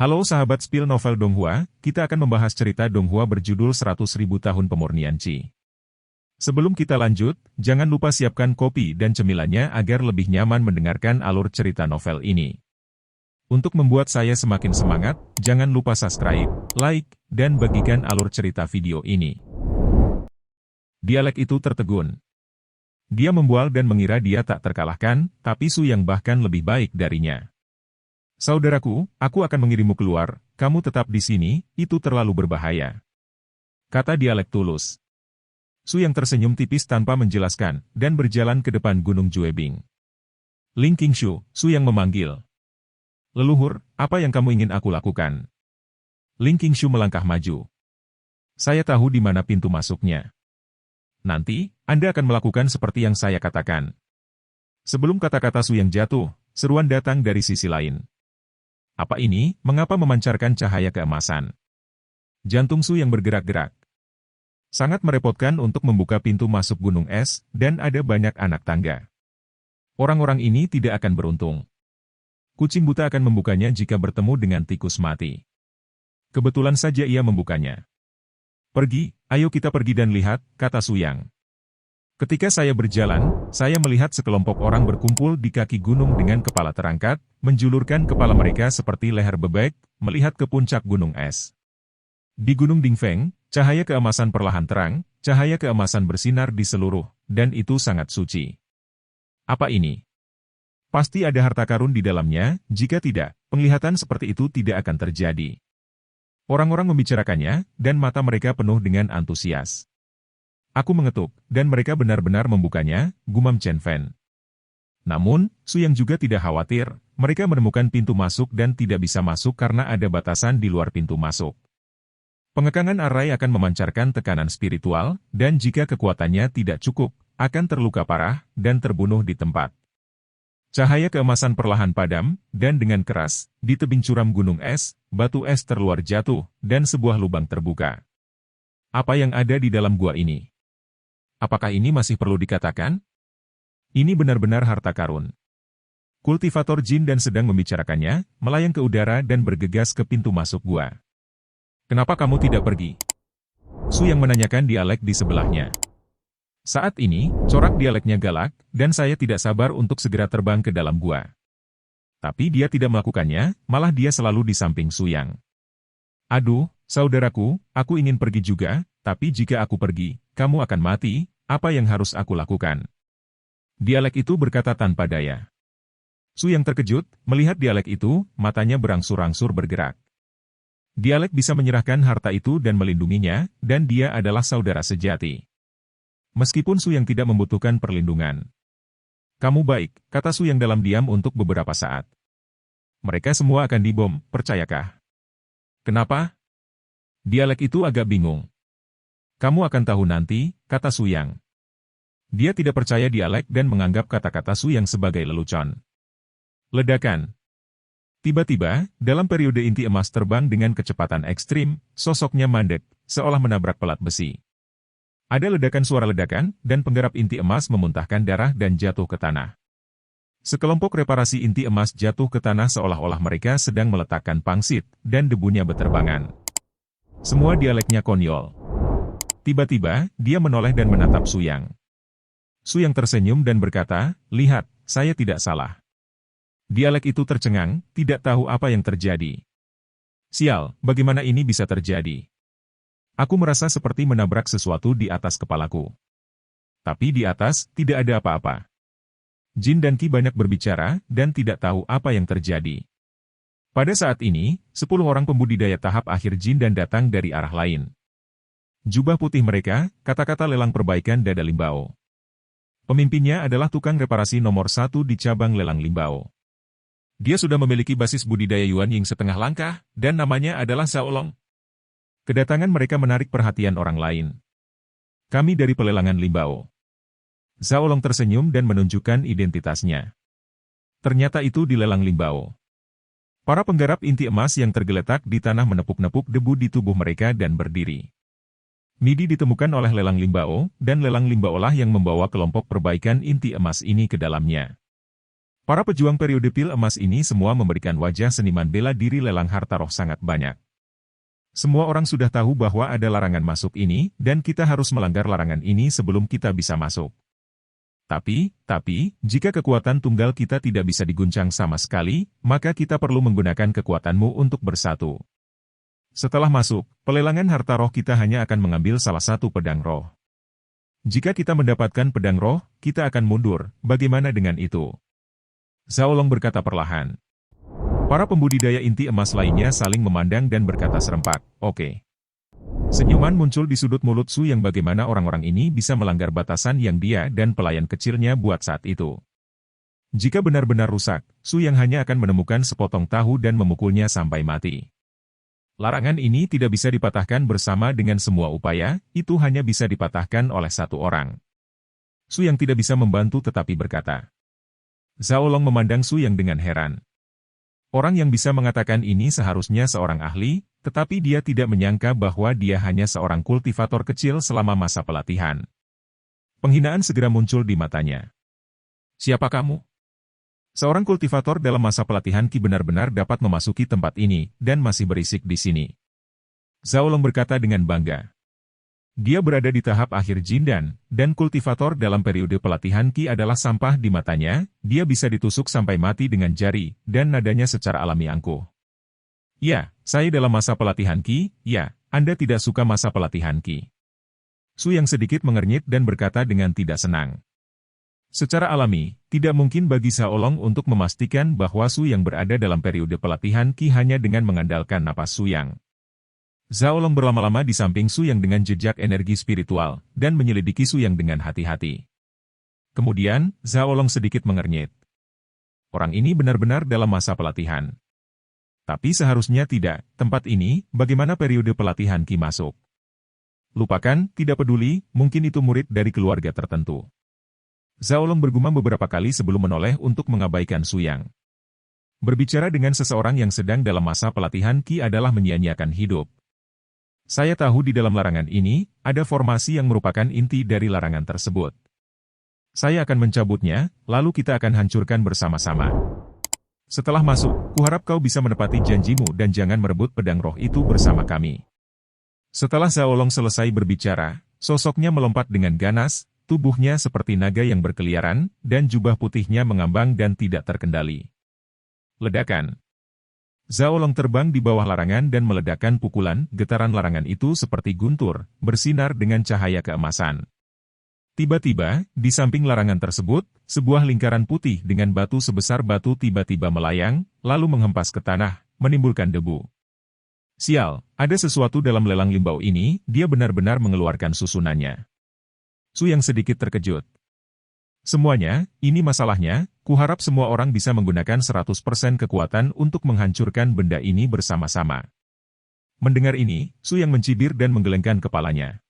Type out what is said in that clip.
Halo sahabat Spill Novel Donghua, kita akan membahas cerita Donghua berjudul 100.000 Tahun Pemurnian Qi. Sebelum kita lanjut, jangan lupa siapkan kopi dan cemilannya agar lebih nyaman mendengarkan alur cerita novel ini. Untuk membuat saya semakin semangat, jangan lupa subscribe, like, dan bagikan alur cerita video ini. Dialek itu tertegun. Dia membual dan mengira dia tak terkalahkan, tapi Su yang bahkan lebih baik darinya. Saudaraku, aku akan mengirimmu keluar, kamu tetap di sini, itu terlalu berbahaya. Kata dialek tulus. Su yang tersenyum tipis tanpa menjelaskan, dan berjalan ke depan Gunung Juebing. Ling Qingshu, Su yang memanggil. Leluhur, apa yang kamu ingin aku lakukan? Ling Qingshu melangkah maju. Saya tahu di mana pintu masuknya. Nanti, Anda akan melakukan seperti yang saya katakan. Sebelum kata-kata Su yang jatuh, seruan datang dari sisi lain. Apa ini, mengapa memancarkan cahaya keemasan? Jantung Su yang bergerak-gerak. Sangat merepotkan untuk membuka pintu masuk gunung es, dan ada banyak anak tangga. Orang-orang ini tidak akan beruntung. Kucing buta akan membukanya jika bertemu dengan tikus mati. Kebetulan saja ia membukanya. Pergi, ayo kita pergi dan lihat, kata Su Yang. Ketika saya berjalan, saya melihat sekelompok orang berkumpul di kaki gunung dengan kepala terangkat, menjulurkan kepala mereka seperti leher bebek, melihat ke puncak gunung es. Di Gunung Dingfeng, cahaya keemasan perlahan terang, cahaya keemasan bersinar di seluruh, dan itu sangat suci. Apa ini? Pasti ada harta karun di dalamnya, jika tidak, penglihatan seperti itu tidak akan terjadi. Orang-orang membicarakannya, dan mata mereka penuh dengan antusias. Aku mengetuk, dan mereka benar-benar membukanya, gumam Chen Fen. Namun, Su Yang juga tidak khawatir, mereka menemukan pintu masuk dan tidak bisa masuk karena ada batasan di luar pintu masuk. Pengekangan arai akan memancarkan tekanan spiritual, dan jika kekuatannya tidak cukup, akan terluka parah, dan terbunuh di tempat. Cahaya keemasan perlahan padam, dan dengan keras, di tebing curam gunung es, batu es terluar jatuh, dan sebuah lubang terbuka. Apa yang ada di dalam gua ini? Apakah ini masih perlu dikatakan? Ini benar-benar harta karun. Kultivator jin dan sedang membicarakannya, melayang ke udara dan bergegas ke pintu masuk gua. Kenapa kamu tidak pergi? Su yang menanyakan dialek di sebelahnya. Saat ini, corak dialeknya galak, dan saya tidak sabar untuk segera terbang ke dalam gua. Tapi dia tidak melakukannya, malah dia selalu di samping Su Yang. Aduh, saudaraku, aku ingin pergi juga, tapi jika aku pergi, kamu akan mati, apa yang harus aku lakukan? Dialek itu berkata tanpa daya. Su yang terkejut, melihat dialek itu, matanya berangsur-angsur bergerak. Dialek bisa menyerahkan harta itu dan melindunginya, dan dia adalah saudara sejati. Meskipun Su yang tidak membutuhkan perlindungan. Kamu baik, kata Su yang dalam diam untuk beberapa saat. Mereka semua akan dibom, percayakah? Kenapa? Dialek itu agak bingung. Kamu akan tahu nanti, kata Su Yang. Dia tidak percaya dialek dan menganggap kata-kata Su Yang sebagai lelucon. Ledakan. Tiba-tiba, dalam periode inti emas terbang dengan kecepatan ekstrim, sosoknya mandek, seolah menabrak pelat besi. Ada ledakan suara ledakan, dan penggarap inti emas memuntahkan darah dan jatuh ke tanah. Sekelompok reparasi inti emas jatuh ke tanah seolah-olah mereka sedang meletakkan pangsit, dan debunya beterbangan. Semua dialeknya konyol. Tiba-tiba, dia menoleh dan menatap Su Yang. Su Yang tersenyum dan berkata, lihat, saya tidak salah. Dialek itu tercengang, tidak tahu apa yang terjadi. Sial, bagaimana ini bisa terjadi? Aku merasa seperti menabrak sesuatu di atas kepalaku. Tapi di atas, tidak ada apa-apa. Jin dan Qi banyak berbicara, dan tidak tahu apa yang terjadi. Pada saat ini, 10 orang pembudidaya tahap akhir Jin dan datang dari arah lain. Jubah putih mereka, kata-kata lelang perbaikan dada Limbao. Pemimpinnya adalah tukang reparasi nomor 1 di cabang lelang Limbao. Dia sudah memiliki basis budidaya Yuan Ying setengah langkah, dan namanya adalah Xiaolong. Kedatangan mereka menarik perhatian orang lain. Kami dari pelelangan Limbao. Xiaolong tersenyum dan menunjukkan identitasnya. Ternyata itu di lelang Limbao. Para penggarap inti emas yang tergeletak di tanah menepuk-nepuk debu di tubuh mereka dan berdiri. Midi ditemukan oleh lelang Limbao, dan lelang Limbao lah yang membawa kelompok perbaikan inti emas ini ke dalamnya. Para pejuang periode pil emas ini semua memberikan wajah seniman bela diri lelang harta roh sangat banyak. Semua orang sudah tahu bahwa ada larangan masuk ini, dan kita harus melanggar larangan ini sebelum kita bisa masuk. Tapi, jika kekuatan tunggal kita tidak bisa diguncang sama sekali, maka kita perlu menggunakan kekuatanmu untuk bersatu. Setelah masuk, pelelangan harta roh kita hanya akan mengambil salah satu pedang roh. Jika kita mendapatkan pedang roh, kita akan mundur, bagaimana dengan itu? Zhao Long berkata perlahan. Para pembudidaya inti emas lainnya saling memandang dan berkata serempak, oke. Senyuman muncul di sudut mulut Su yang bagaimana orang-orang ini bisa melanggar batasan yang dia dan pelayan kecilnya buat saat itu. Jika benar-benar rusak, Su yang hanya akan menemukan sepotong tahu dan memukulnya sampai mati. Larangan ini tidak bisa dipatahkan bersama dengan semua upaya, itu hanya bisa dipatahkan oleh satu orang. Su yang tidak bisa membantu tetapi berkata. Zhao Long memandang Su yang dengan heran. Orang yang bisa mengatakan ini seharusnya seorang ahli, tetapi dia tidak menyangka bahwa dia hanya seorang kultivator kecil selama masa pelatihan. Penghinaan segera muncul di matanya. Siapa kamu? Seorang kultivator dalam masa pelatihan Ki benar-benar dapat memasuki tempat ini, dan masih berisik di sini. Zhao Long berkata dengan bangga. Dia berada di tahap akhir Jindan, dan kultivator dalam periode pelatihan Ki adalah sampah di matanya, dia bisa ditusuk sampai mati dengan jari, dan nadanya secara alami angkuh. Ya, saya dalam masa pelatihan Ki, ya, Anda tidak suka masa pelatihan Ki. Su yang sedikit mengernyit dan berkata dengan tidak senang. Secara alami, tidak mungkin bagi Zhao Long untuk memastikan bahwa Su yang berada dalam periode pelatihan Ki hanya dengan mengandalkan napas Su yang. Zhao Long berlama-lama di samping Su yang dengan jejak energi spiritual, dan menyelidiki Su yang dengan hati-hati. Kemudian, Zhao Long sedikit mengernyit. Orang ini benar-benar dalam masa pelatihan. Tapi seharusnya tidak, tempat ini, bagaimana periode pelatihan Ki masuk? Lupakan, tidak peduli, mungkin itu murid dari keluarga tertentu. Zhao Long bergumam beberapa kali sebelum menoleh untuk mengabaikan Su yang. Berbicara dengan seseorang yang sedang dalam masa pelatihan Ki adalah menyia-nyiakan hidup. Saya tahu di dalam larangan ini, ada formasi yang merupakan inti dari larangan tersebut. Saya akan mencabutnya, lalu kita akan hancurkan bersama-sama. Setelah masuk, kuharap kau bisa menepati janjimu dan jangan merebut pedang roh itu bersama kami. Setelah Zhao Long selesai berbicara, sosoknya melompat dengan ganas, tubuhnya seperti naga yang berkeliaran, dan jubah putihnya mengambang dan tidak terkendali. Ledakan. Zhao Long terbang di bawah larangan dan meledakkan pukulan, getaran larangan itu seperti guntur, bersinar dengan cahaya keemasan. Tiba-tiba, di samping larangan tersebut, sebuah lingkaran putih dengan batu sebesar batu tiba-tiba melayang, lalu menghempas ke tanah, menimbulkan debu. Sial, ada sesuatu dalam lelang limbau ini, dia benar-benar mengeluarkan susunannya. Su yang sedikit terkejut. Semuanya, ini masalahnya, kuharap semua orang bisa menggunakan 100% kekuatan untuk menghancurkan benda ini bersama-sama. Mendengar ini, Su yang mencibir dan menggelengkan kepalanya.